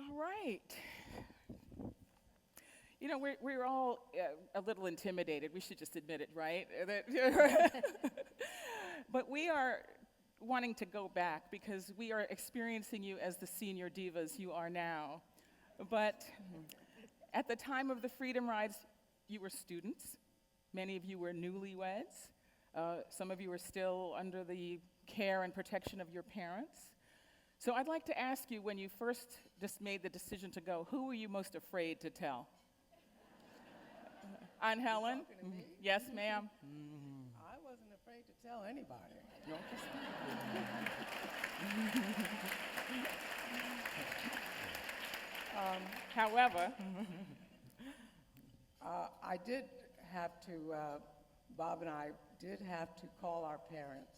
All right. You know, we're all a little intimidated. We should just admit it, right? But we are wanting to go back because we are experiencing you as the senior divas you are now. But at the time of the Freedom Rides, you were students. Many of you were newlyweds. Some of you were still under the care and protection of your parents. So I'd like to ask you, when you first just made the decision to go, who were you most afraid to tell? Aunt Helen? Yes, ma'am. I wasn't afraid to tell anybody. However, I did have to, Bob and I did have to call our parents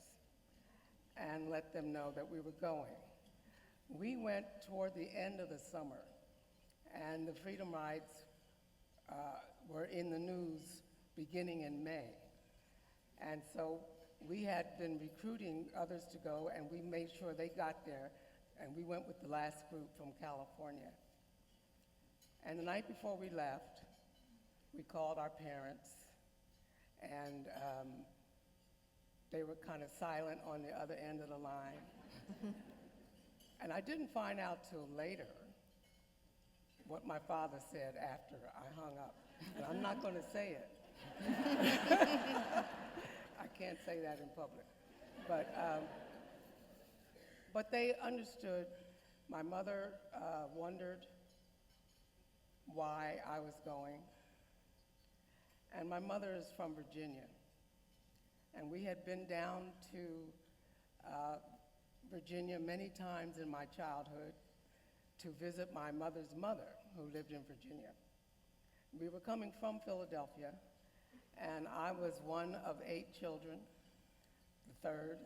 and let them know that we were going. We went toward the end of the summer, and the Freedom Rides were in the news beginning in May. And so we had been recruiting others to go, and we made sure they got there, and we went with the last group from California. And the night before we left, we called our parents, and they were kind of silent on the other end of the line. And I didn't find out till later what my father said after I hung up. And I'm not going to say it. I can't say that in public. But they understood. My mother wondered why I was going. And my mother is from Virginia. And we had been down to Virginia many times in my childhood to visit my mother's mother, who lived in Virginia. We were coming from Philadelphia, and I was one of 8 children, the third.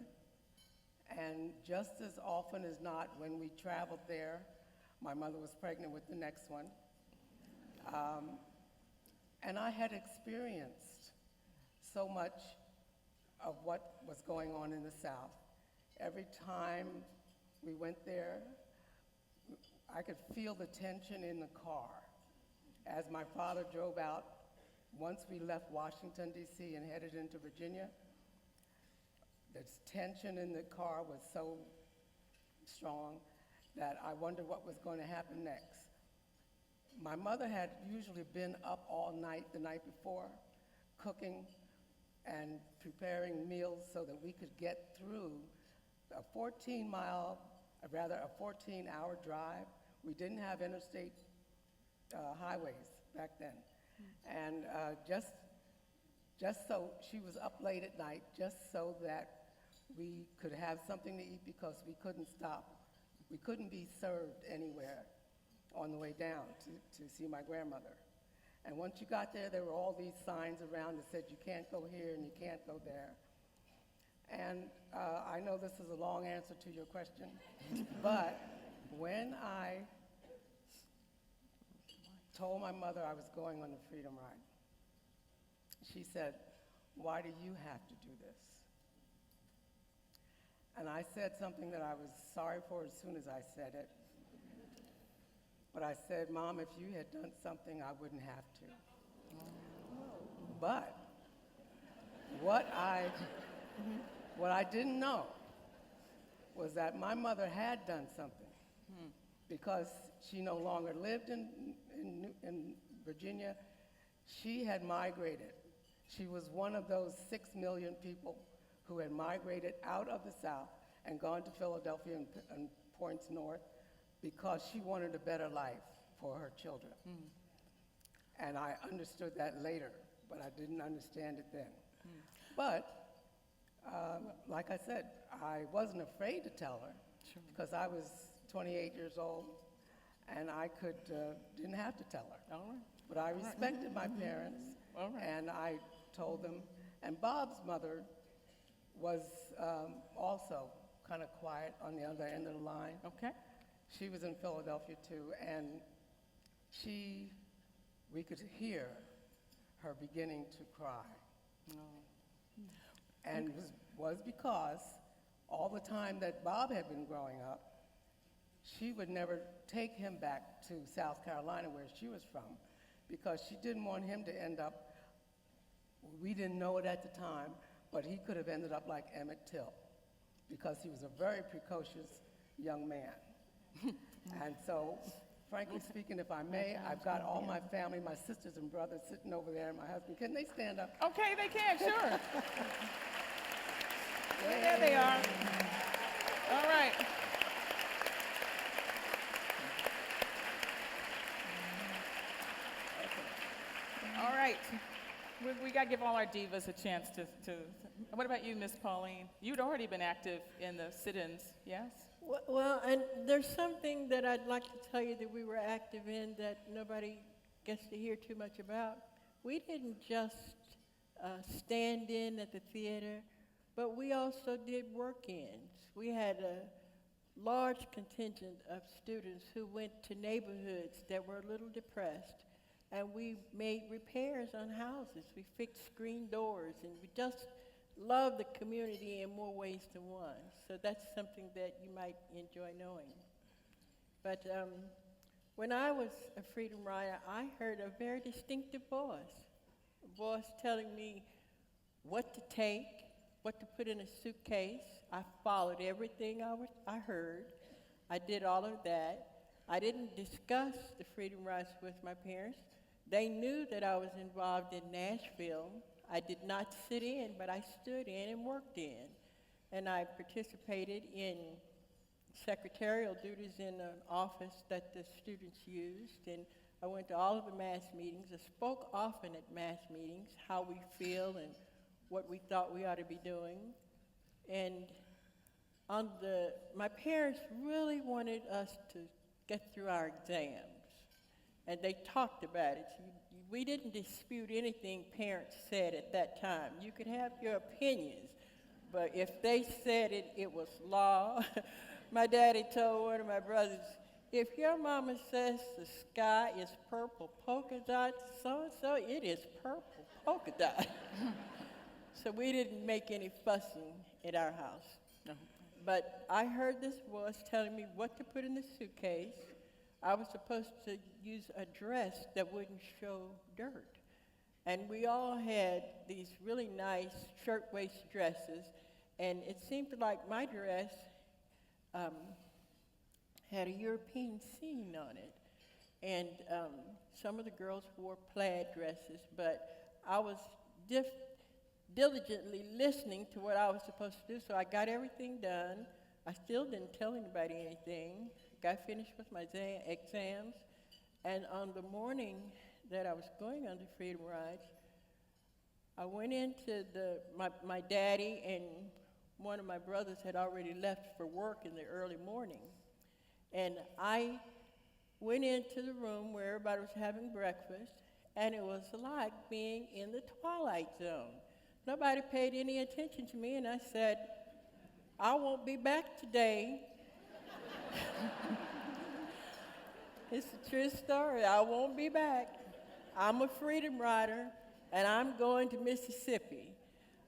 And just as often as not, when we traveled there, my mother was pregnant with the next one. And I had experienced so much of what was going on in the South. Every time we went there, I could feel the tension in the car. As my father drove out, once we left Washington, D.C. and headed into Virginia, the tension in the car was so strong that I wondered what was going to happen next. My mother had usually been up all night the night before, cooking and preparing meals so that we could get through a 14-hour drive. We didn't have interstate highways back then. And just so she was up late at night, just so that we could have something to eat, because we couldn't stop. We couldn't be served anywhere on the way down to see my grandmother. And once you got there, there were all these signs around that said you can't go here and you can't go there. And I know this is a long answer to your question, but when I told my mother I was going on the Freedom Ride, she said, "Why do you have to do this?" And I said something that I was sorry for as soon as I said it. But I said, "Mom, if you had done something, I wouldn't have to." But what I didn't know was that my mother had done something, because she no longer lived in Virginia. She had migrated. She was one of those 6 million people who had migrated out of the South and gone to Philadelphia and points north because she wanted a better life for her children. And I understood that later, but I didn't understand it then. But like I said, I wasn't afraid to tell her, because I was 28 years old and I didn't have to tell her. all right. But I respected my parents, All right. and I told them. And Bob's mother was also kind of quiet on the other end of the line. Okay. She was in Philadelphia too, and we could hear her beginning to cry. And it was because all the time that Bob had been growing up, she would never take him back to South Carolina, where she was from, because she didn't want him to end up, we didn't know it at the time, but he could have ended up like Emmett Till, because he was a very precocious young man. And so, frankly speaking, if I may, I've got all my family, my sisters and brothers sitting over there, and my husband. Can they stand up? Okay, they can, sure. There they are. All right. All right. We got to give all our divas a chance to. What about you, Miss Pauline? You'd already been active in the sit-ins, yes? Well, and there's something that I'd like to tell you that we were active in that nobody gets to hear too much about. We didn't just stand in at the theater, but we also did work-ins. We had a large contingent of students who went to neighborhoods that were a little depressed, and we made repairs on houses. We fixed screen doors, and we just loved the community in more ways than one. So that's something that you might enjoy knowing. But when I was a Freedom Rider, I heard a very distinctive voice telling me what to take, what to put in a suitcase. I followed everything I heard. I did all of that. I didn't discuss the Freedom Rides with my parents. They knew that I was involved in Nashville. I did not sit in, but I stood in and worked in. And I participated in secretarial duties in an office that the students used. And I went to all of the mass meetings. I spoke often at mass meetings, how we feel and what we thought we ought to be doing. And my parents really wanted us to get through our exams. And they talked about it. We didn't dispute anything parents said at that time. You could have your opinions, but if they said it, it was law. My daddy told one of my brothers, if your mama says the sky is purple polka dot, so-and-so, it is purple polka dot. So we didn't make any fussing at our house. No. But I heard this voice telling me what to put in the suitcase. I was supposed to use a dress that wouldn't show dirt. And we all had these really nice shirtwaist dresses, and it seemed like my dress had a European scene on it. And some of the girls wore plaid dresses, but I was diligently listening to what I was supposed to do, so I got everything done. I still didn't tell anybody anything. Got finished with my exams, and on the morning that I was going on the Freedom Rides, I went into my daddy and one of my brothers had already left for work in the early morning, and I went into the room where everybody was having breakfast, and it was like being in the Twilight Zone. Nobody paid any attention to me, and I said, I won't be back today. It's a true story. I won't be back. I'm a Freedom Rider, and I'm going to Mississippi.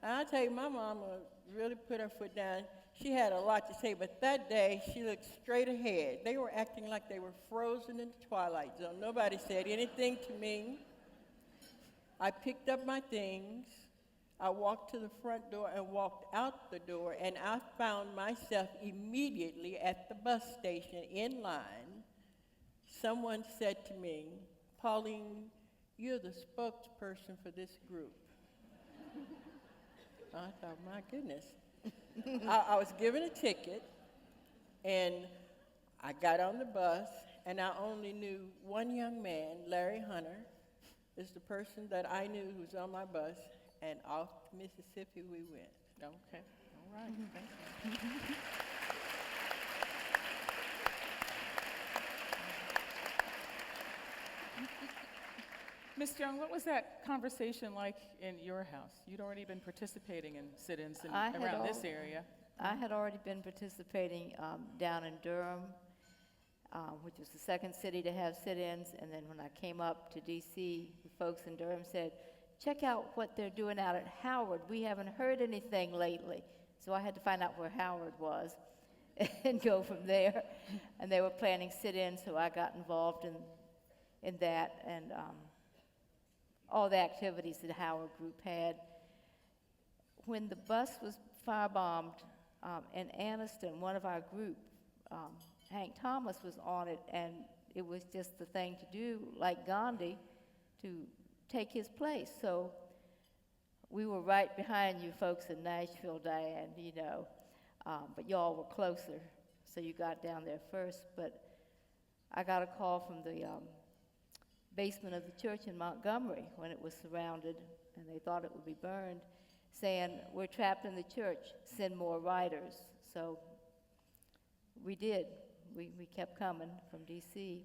And I'll tell you, my mama really put her foot down. She had a lot to say, but that day, she looked straight ahead. They were acting like they were frozen in the Twilight Zone. Nobody said anything to me. I picked up my things. I walked to the front door and walked out the door, and I found myself immediately at the bus station in line. Someone said to me, Pauline, you're the spokesperson for this group. I thought, my goodness. I was given a ticket, and I got on the bus, and I only knew one young man, Larry Hunter, is the person that I knew who was on my bus, and off to Mississippi we went. Okay, all right, thank you. Ms. Joan, what was that conversation like in your house? You'd already been participating in sit-ins around this area. I had already been participating down in Durham, which was the second city to have sit-ins, and then when I came up to D.C., the folks in Durham said, check out what they're doing out at Howard. We haven't heard anything lately. So I had to find out where Howard was. and go from there. And they were planning sit-ins, so I got involved in that and all the activities that Howard Group had. When the bus was firebombed in Anniston, one of our group, Hank Thomas, was on it, and it was just the thing to do, like Gandhi, to take his place. So we were right behind you folks in Nashville, Diane, you know, but y'all were closer, so you got down there first. But I got a call from the basement of the church in Montgomery when it was surrounded, and they thought it would be burned, saying, we're trapped in the church, send more riders. So we did. We kept coming from D.C.,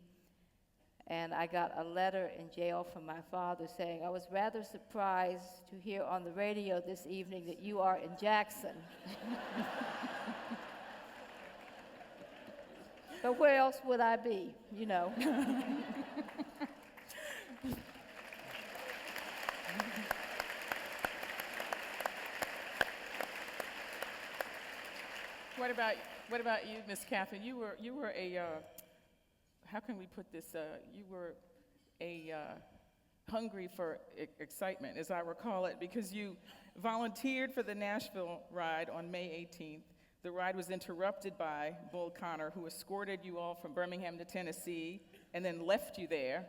and I got a letter in jail from my father saying, I was rather surprised to hear on the radio this evening that you are in Jackson. But where else would I be, you know? What about you, Miss Catherine? You were a how can we put this? You were a hungry for excitement, as I recall it, because you volunteered for the Nashville ride on May 18th. The ride was interrupted by Bull Connor, who escorted you all from Birmingham to Tennessee and then left you there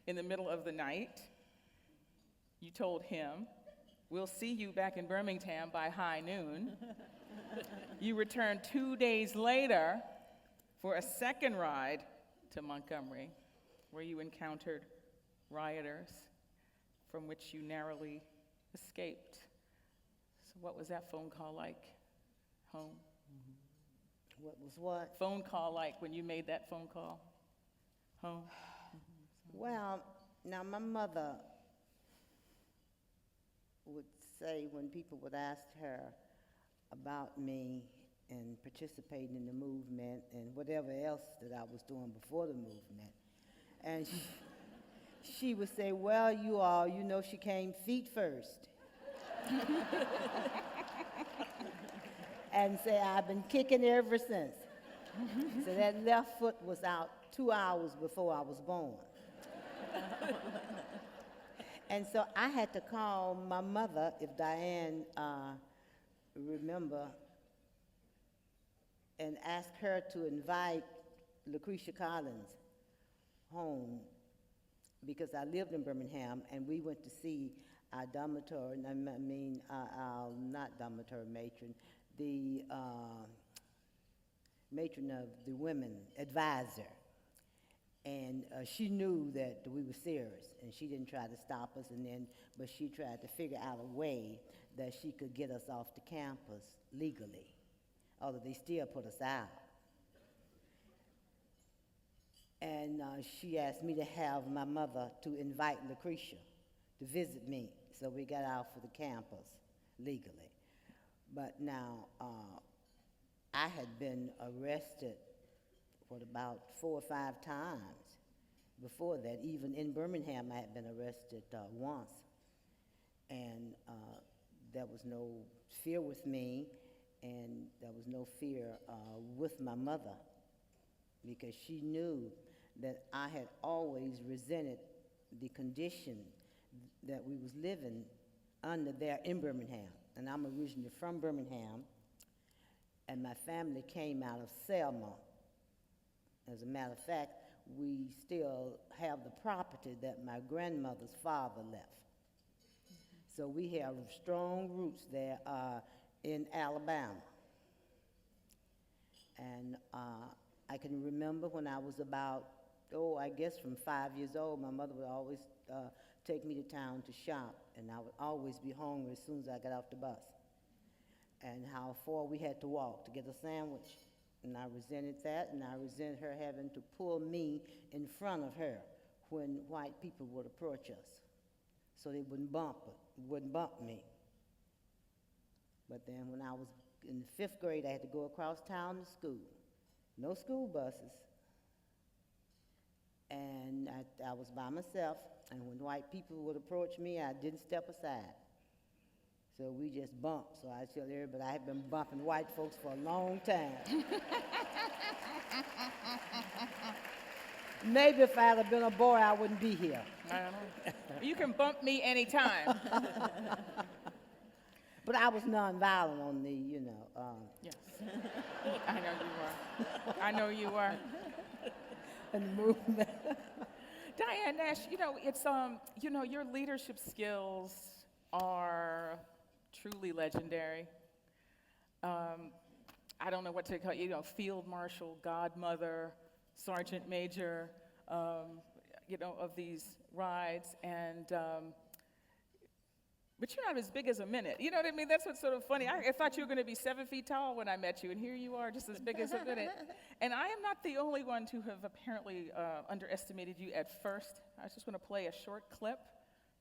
in the middle of the night. You told him, we'll see you back in Birmingham by high noon. You returned 2 days later for a second ride to Montgomery, where you encountered rioters from which you narrowly escaped. So what was that phone call like home? What was what? Phone call like when you made that phone call home? Well, now my mother would say when people would ask her about me and participating in the movement and whatever else that I was doing before the movement, and she would say, well, you all, you know, she came feet first. And say, I've been kicking ever since. So that left foot was out 2 hours before I was born. And so I had to call my mother, if Diane remember, and ask her to invite Lucretia Collins home, because I lived in Birmingham, and we went to see our dormitory, our not dormitory matron, the matron of the women advisor. And she knew that we were serious, and she didn't try to stop us, but she tried to figure out a way that she could get us off the campus legally, although they still put us out. And she asked me to have my mother to invite Lucretia to visit me, so we got out for the campus legally. But now, I had been arrested for about 4 or 5 times before that. Even in Birmingham, I had been arrested once. And there was no fear with me, and there was no fear with my mother, because she knew that I had always resented the condition that we was living under there in Birmingham. And I'm originally from Birmingham, and my family came out of Selma. As a matter of fact, we still have the property that my grandmother's father left. So we have strong roots there in Alabama. And I can remember when I was about, I guess from 5 years old, my mother would always take me to town to shop, and I would always be hungry as soon as I got off the bus. And how far we had to walk to get a sandwich. And I resented that, and I resented her having to pull me in front of her when white people would approach us, so they wouldn't bump me. But then when I was in the 5th grade, I had to go across town to school. No school buses. And I was by myself, and when white people would approach me, I didn't step aside. So we just bumped. So I tell everybody I have been bumping white folks for a long time. Maybe if I had been a boy, I wouldn't be here. I don't know. You can bump me anytime. But I was nonviolent on the, Yes. I know you are. I know you are. and the movement. Diane Nash, it's your leadership skills are truly legendary. I don't know what to call you, field marshal, godmother, sergeant major, of these rides, and but you're not as big as a minute. You know what I mean? That's what's sort of funny. I thought you were going to be 7 feet tall when I met you, and here you are, just as big as a minute. And I am not the only one to have apparently underestimated you at first. I just want to play a short clip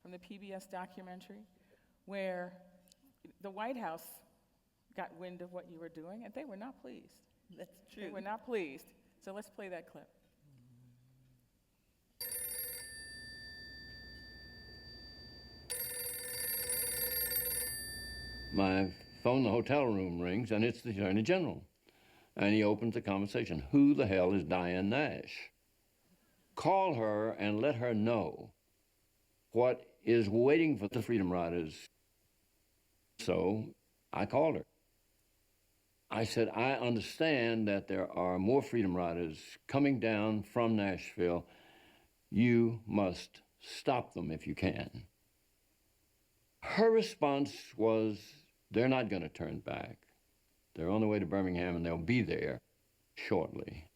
from the PBS documentary where the White House got wind of what you were doing, and they were not pleased. That's true. They were not pleased. So let's play that clip. My phone, the hotel room rings, and it's the Attorney General. And he opens the conversation. Who the hell is Diane Nash? Call her and let her know what is waiting for the Freedom Riders. So I called her. I said, I understand that there are more Freedom Riders coming down from Nashville. You must stop them if you can. Her response was, they're not going to turn back. They're on the way to Birmingham, and they'll be there shortly.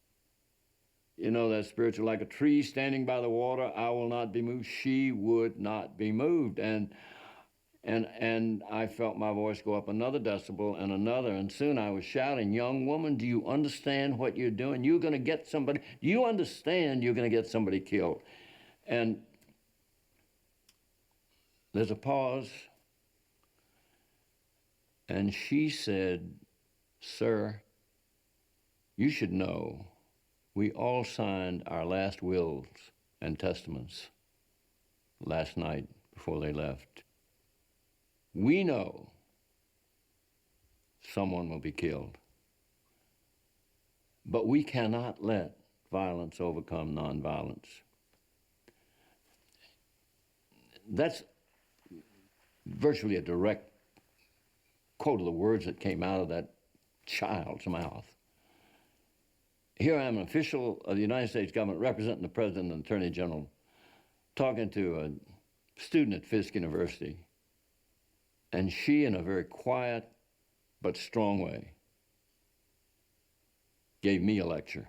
You know that spiritual, like a tree standing by the water, I will not be moved. She would not be moved. And I felt my voice go up another decibel and another, and soon I was shouting, young woman, do you understand what you're doing? You're going to get somebody, do you understand you're going to get somebody killed? And there's a pause, and she said, sir, you should know we all signed our last wills and testaments last night before they left. We know someone will be killed, but we cannot let violence overcome nonviolence. That's virtually a direct quote of the words that came out of that child's mouth. Here I am, an official of the United States government representing the President and Attorney General, talking to a student at Fisk University. And she, in a very quiet but strong way, gave me a lecture.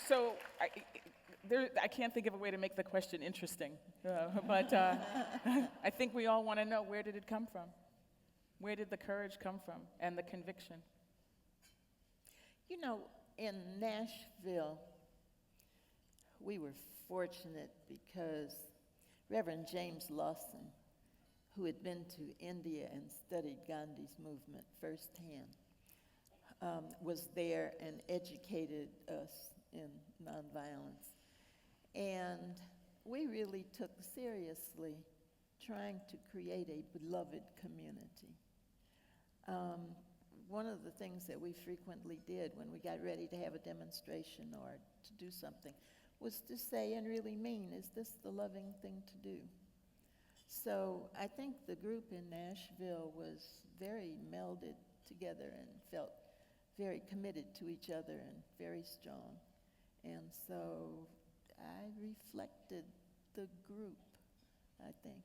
So I can't think of a way to make the question interesting, but I think we all want to know, where did it come from? Where did the courage come from and the conviction? You know, in Nashville, we were fortunate because Reverend James Lawson, who had been to India and studied Gandhi's movement firsthand, was there and educated us in nonviolence. And we really took seriously trying to create a beloved community. One of the things that we frequently did when we got ready to have a demonstration or to do something was to say and really mean, is this the loving thing to do? So I think the group in Nashville was very melded together and felt very committed to each other and very strong. And so I reflected the group, I think.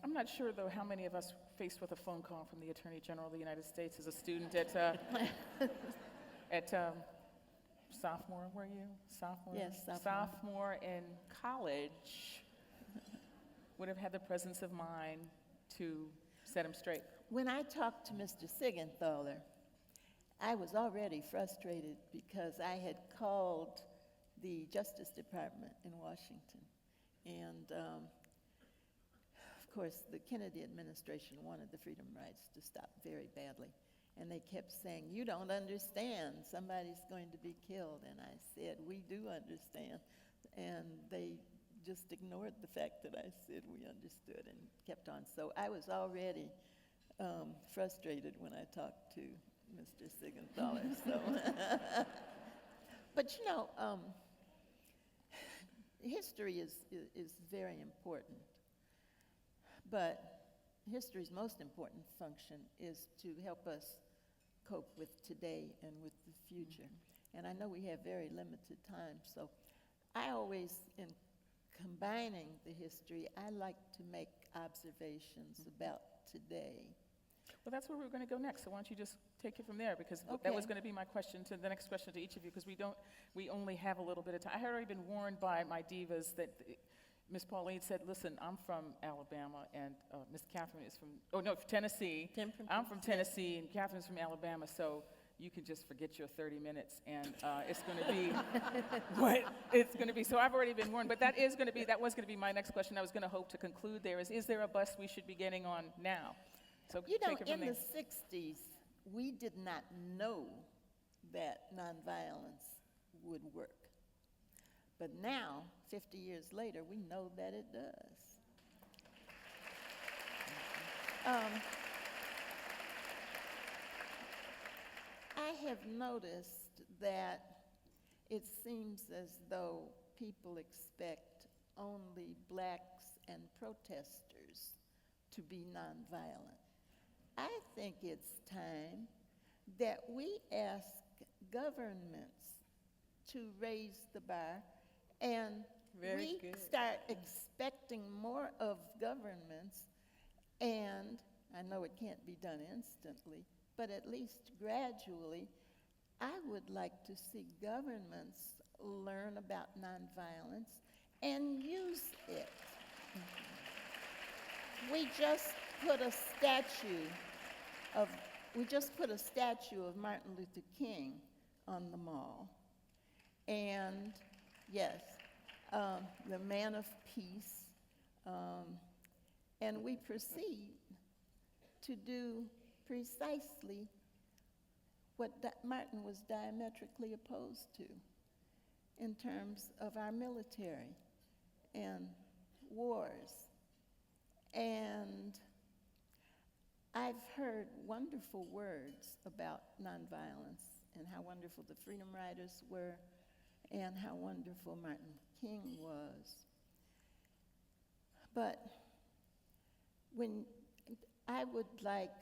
I'm not sure, though, how many of us faced with a phone call from the Attorney General of the United States as a student at sophomore, were you? Sophomore? Yes, sophomore. Sophomore in college would have had the presence of mind to set him straight. When I talked to Mr. Sigenthaler, I was already frustrated because I had called the Justice Department in Washington. And of course, the Kennedy administration wanted the Freedom Rides to stop very badly. And they kept saying, you don't understand, somebody's going to be killed. And I said, we do understand. And they just ignored the fact that I said we understood and kept on. So I was already frustrated when I talked to Mr. Siegenthaler. So, but you know, history is very important. But history's most important function is to help us cope with today and with the future. And I know we have very limited time, so I always, in combining the history, I like to make observations about today. Well, that's where we're going to go next. So why don't you just take it from there? Because that Okay. was going to be my question to the next question to each of you, because we only have a little bit of time. I had already been warned by my divas that Miss Pauline said, listen, I'm from Alabama, and Miss Catherine is from, Tennessee. I'm from Tennessee, and Catherine's from Alabama, so you can just forget your 30 minutes, and it's going to be what it's going to be. So I've already been warned, but that was going to be my next question. I was going to hope to conclude there is there a bus we should be getting on now? So You know, take it from in there. the 60s, we did not know that nonviolence would work. But now, 50 years later, we know that it does. I have noticed that it seems as though people expect only blacks and protesters to be nonviolent. I think it's time that we ask governments to raise the bar, and Very we good. start expecting more of governments, and I know it can't be done instantly, but at least gradually, I would like to see governments learn about nonviolence and use it. We just put a statue of Martin Luther King on the mall. And yes, the man of peace. And we proceed to do precisely what Martin was diametrically opposed to in terms of our military and wars. And I've heard wonderful words about nonviolence and how wonderful the Freedom Riders were and how wonderful Martin King was. But I would like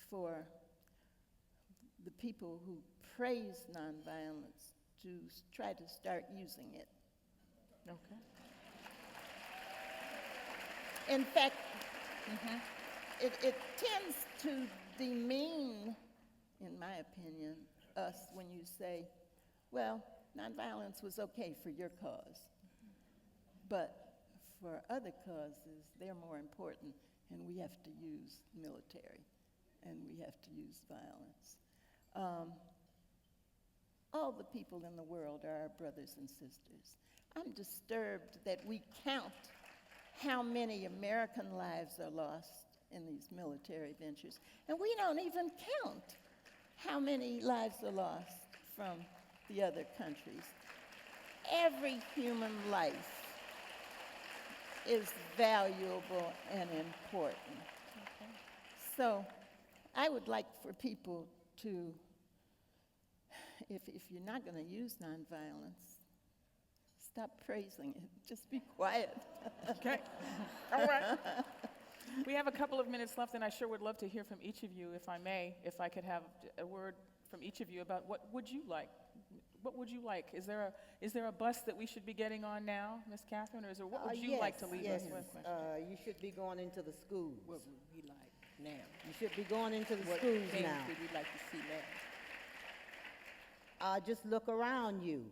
for the people who praise nonviolence to try to start using it. Okay. In fact, it tends to demean, in my opinion, us when you say, well, nonviolence was okay for your cause, but for other causes, they're more important, and we have to use military, and we have to use violence. All the people in the world are our brothers and sisters. I'm disturbed that we count how many American lives are lost in these military ventures, and we don't even count how many lives are lost from the other countries. Every human life is valuable and important. Okay. So I would like for people to, if you're not going to use nonviolence, stop praising it. Just be quiet. Okay. All right. We have a couple of minutes left, and I sure would love to hear from each of you, if I may, if I could have a word from each of you about what would you like? What would you like? Is there a bus that we should be getting on now, Miss Catherine, or is there, what would you like to leave us with? You should be going into the schools. What would we like now? You should be going into the What schools things now. would we like to see now? Just look around you.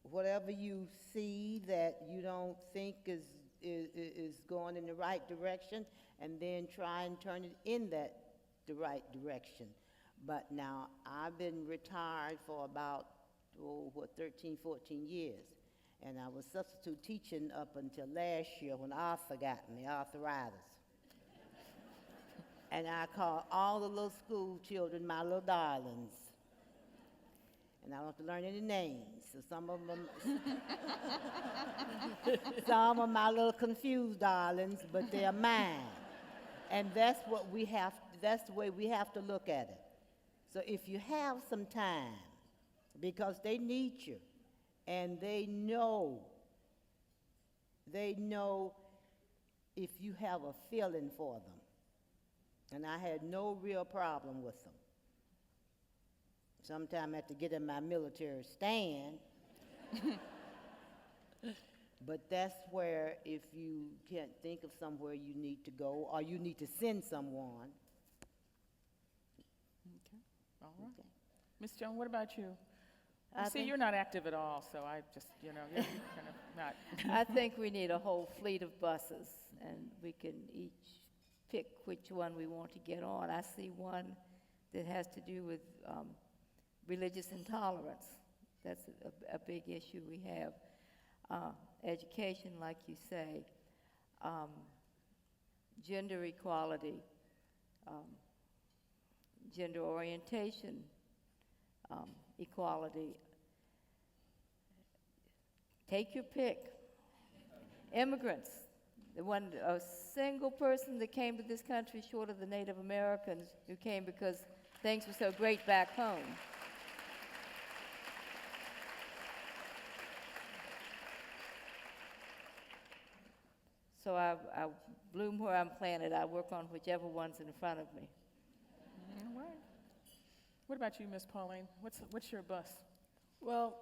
Whatever you see that you don't think is going in the right direction, and then try and turn it in the right direction. But now, I've been retired for about, 13, 14 years. And I was substitute teaching up until last year when Arthur got me, Arthritis. And I called all the little school children my little darlings. And I don't have to learn any names. So some of them, some are my little confused darlings, but they're mine. And that's the way we have to look at it. So if you have some time, because they need you, and they know if you have a feeling for them. And I had no real problem with them. Sometimes I have to get in my military stand. But that's where, if you can't think of somewhere you need to go, or you need to send someone. Okay, all right. Okay. Ms. Joan, what about you? I See, think- you're not active at all, so I just, you're kind of not. I think we need a whole fleet of buses, and we can each pick which one we want to get on. I see one that has to do with religious intolerance. That's a big issue we have. Education, like you say, gender equality, gender orientation, equality. Take your pick. Immigrants. A single person that came to this country short of the Native Americans who came because things were so great back home. So I bloom where I'm planted. I work on whichever one's in front of me. All right. What about you, Miss Pauline? What's your bus? Well,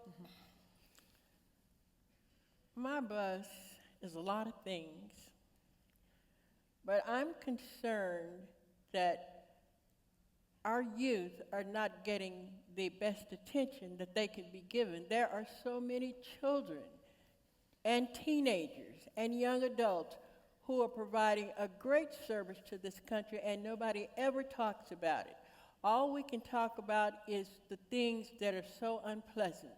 my bus is a lot of things, but I'm concerned that our youth are not getting the best attention that they can be given. There are so many children and teenagers and young adults who are providing a great service to this country, and nobody ever talks about it. All we can talk about is the things that are so unpleasant.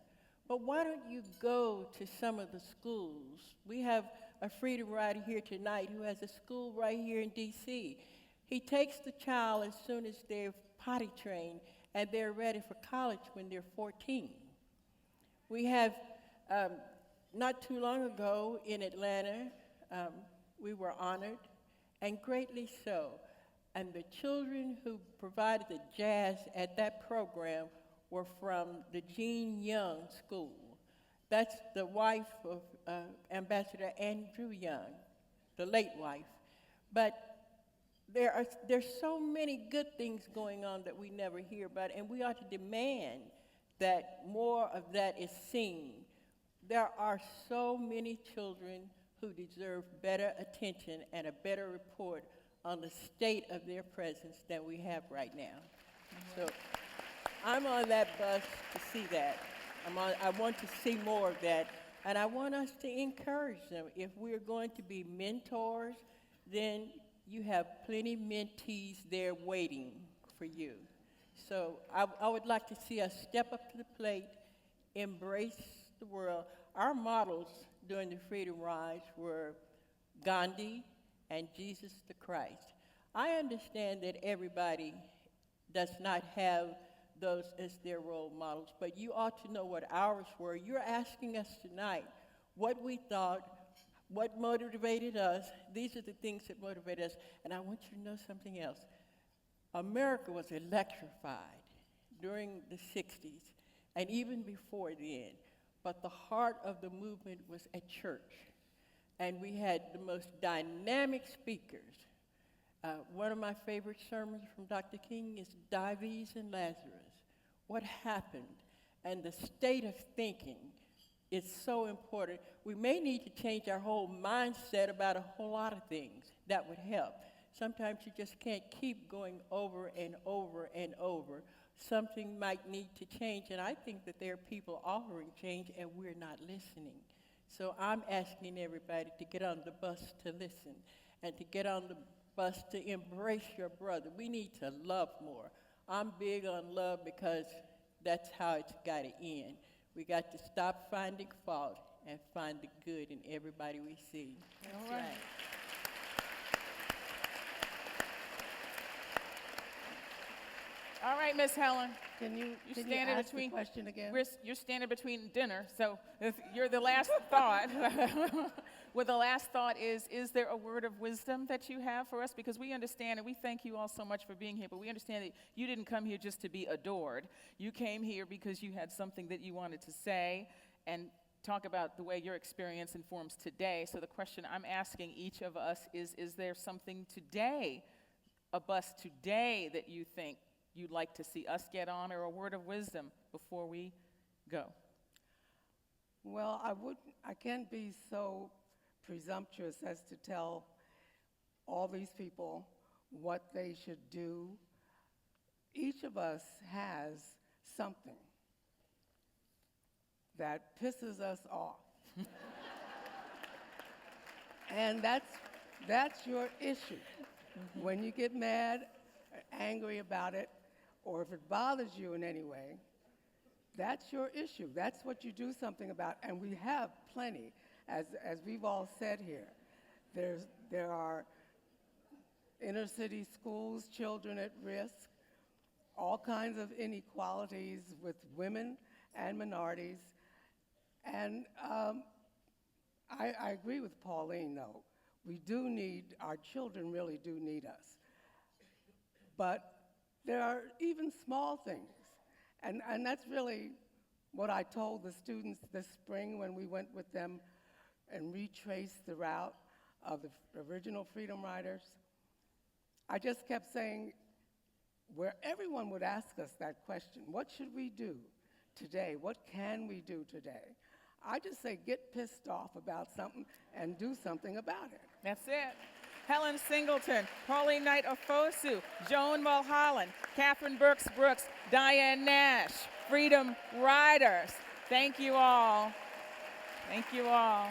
But why don't you go to some of the schools? We have a Freedom Rider here tonight who has a school right here in D.C. He takes the child as soon as they're potty trained and they're ready for college when they're 14. We have, not too long ago in Atlanta, we were honored, and greatly so. And the children who provided the jazz at that program were from the Gene Young School. That's the wife of Ambassador Andrew Young, the late wife. But there's so many good things going on that we never hear about, and we ought to demand that more of that is seen. There are so many children who deserve better attention and a better report on the state of their presence than we have right now. So I'm on that bus to see that. I want to see more of that, and I want us to encourage them. If we're going to be mentors, then you have plenty mentees there waiting for you. So I would like to see us step up to the plate, embrace the world. Our models during the Freedom Rides were Gandhi and Jesus the Christ. I understand that everybody does not have those as their role models, but you ought to know what ours were. You're asking us tonight what we thought, what motivated us. These are the things that motivate us, and I want you to know something else. America was electrified during the 60s and even before then, but the heart of the movement was at church, and we had the most dynamic speakers. One of my favorite sermons from Dr. King is Dives and Lazarus. What happened? And the state of thinking is so important. We may need to change our whole mindset about a whole lot of things. That would help. Sometimes you just can't keep going over and over and over. Something might need to change, and I think that there are people offering change, and we're not listening. So I'm asking everybody to get on the bus to listen, and to get on the bus to embrace your brother. We need to love more. I'm big on love because that's how it's got to end. We got to stop finding fault and find the good in everybody we see. All right. All right, Miss Helen. Can you standing ask the between- question again? You're standing between dinner, so if you're the last thought. Well, the last thought is there a word of wisdom that you have for us? Because we understand, and we thank you all so much for being here, but we understand that you didn't come here just to be adored. You came here because you had something that you wanted to say and talk about the way your experience informs today. So the question I'm asking each of us is there something today, a bus today, that you think you'd like to see us get on, or a word of wisdom before we go? Well, I can't be so presumptuous as to tell all these people what they should do. Each of us has something that pisses us off. And that's your issue. When you get mad, angry about it, or if it bothers you in any way, that's your issue. That's what you do something about, and we have plenty, as we've all said here. There are inner city schools, children at risk, all kinds of inequalities with women and minorities, and I agree with Pauline, though. Our children really do need us. But there are even small things, and that's really what I told the students this spring when we went with them and retraced the route of the original Freedom Riders. I just kept saying, where everyone would ask us that question, what should we do today? What can we do today? I just say, get pissed off about something and do something about it. That's it. Helen Singleton, Pauline Knight-Ofosu, Joan Mulholland, Burks-Brooks, Diane Nash, Freedom Riders. Thank you all. Thank you all.